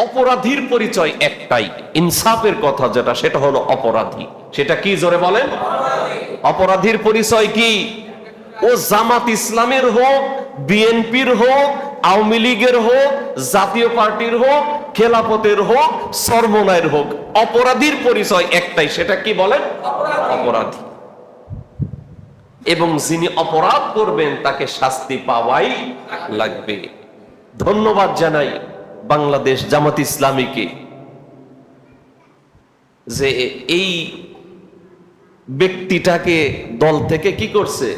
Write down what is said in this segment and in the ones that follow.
অপরাধীর পরিচয় একটাই, ইনসাফের কথা যেটা, সেটা হলো অপরাধী। সেটা কি জোরে বলেন? অপরাধীর পরিচয় কি? ও জামাত ইসলামের হোক, বিএনপির হোক, আওয়ামী লীগের হোক, জাতীয় পার্টির হোক, খেলাফতের হোক, সরমনায়ের হোক, অপরাধীর পরিচয় একটাই, সেটা কি বলেন? অপরাধী। এবং যিনি অপরাধ করবেন তাকে শাস্তি পাওয়াই লাগবে। ধন্যবাদ জানাই বাংলাদেশ জামাত ইসলামীকে যে এই ব্যক্তিটাকে দল থেকে কি করছে?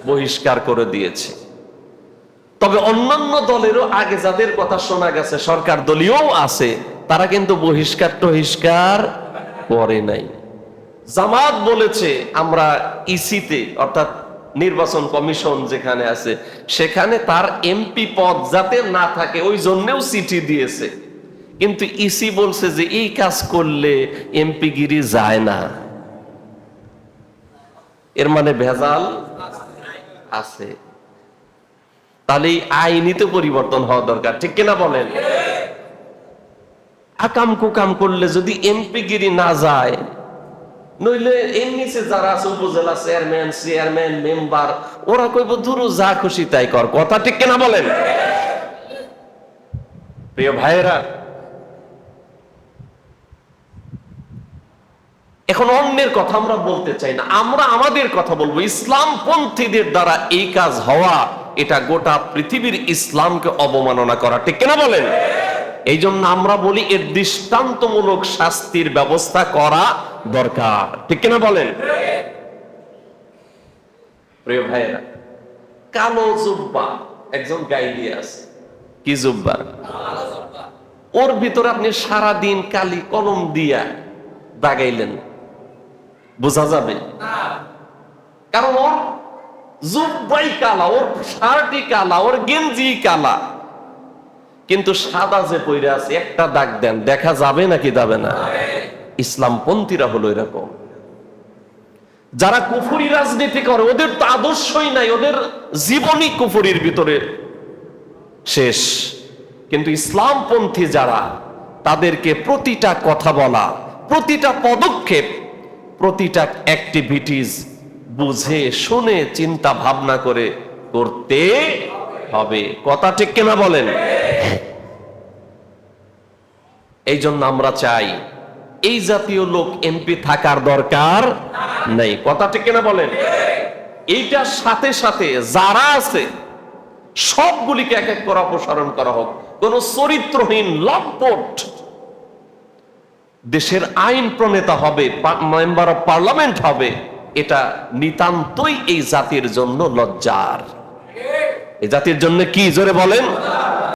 বহিষ্কার করে দিয়েছে। তবে অন্যান্য দলেরও আগে যাদের কথা শোনা গেছে, সরকার দলীয় আছে, তারা কিন্তু বহিষ্কার করে নাই। জামাত বলেছে আমরা ইসিতে, অর্থাৎ নির্বাচন কমিশন যেখানে আছে, সেখানে তার এমপি পদ যাতে না থাকে ওই জন্যও চিঠি দিয়েছে। কিন্তু ইসি বলছে যে এই কাজ করলে এমপি গিরি যায় না। এর মানে ভেজাল আছে। তাহলে এই আইনি তো পরিবর্তন হওয়া দরকার, ঠিক কিনা বলেন? আকাম কুকাম করলে যদি এমপি গিরি না যায়, নইলে এর নিচে যারা আছে, উপজেলা চেয়ারম্যান মেম্বার, ওরা কইব ধরো যা খুশি তাই কর। কথা ঠিক কিনা বলেন? প্রিয় ভাইয়েরা, এখন অন্যের কথা আমরা বলতে চাই না, আমরা আমাদের কথা বলবো। ইসলাম পন্থীদের দ্বারা এই কাজ হওয়া, এটা গোটা পৃথিবীর ইসলামকে অবমাননা করা, ঠিক কিনা বলেন? এই জন্য আমরা বলি এর দৃষ্টান্তমূলক শাস্তির ব্যবস্থা করা দরকার, ঠিক কিনা বলেন? প্রিয় ভাইয়েরা, কালো জুব্বা একজন গায়ে দিয়ে আছে। কি জুব্বা? ওর ভিতরে আপনি সারাদিন কালি কলম দিয়া দাগাইলেন, বোঝা যাবে? কারণ ওর জুব্বাই কালা, ওর শার্টই কালা, ওর গেঞ্জি কালা, কিন্তু সাদা যে পইরা আছে, একটা দাগ দেন, দেখা যাবে নাকি যাবে না? ইসলামপন্থীরা হলো এরকম। যারা কুফরি রাজনীতি করে, ওদের তো আদর্শই নাই, ওদের জীবনই কুফরির ভিতরে শেষ। কিন্তু ইসলামপন্থী যারা, তাদেরকে প্রতিটা কথা বলা, প্রতিটা পদক্ষেপ, প্রতিটা অ্যাক্টিভিটিস বুঝে শুনে চিন্তা ভাবনা করে করতে হবে। কথা ঠিক কিনা বলেন? এই জন্য আমরা চাই এই জাতীয় লোক এমপি থাকার দরকার নেই। কথা ঠিক কিনা বলেন? এইটার সাথে সাথে যারা আছে সবগুলিকে এক এক করে অপসারণ করা হোক। কোন চরিত্রহীন লম্পট দেশের আইন প্রণেতা হবে, মেম্বার অফ পার্লামেন্ট হবে, এটা নিতান্তই এই জাতির জন্য লজ্জার। এই জাতির জন্য কি, জোরে বলেন?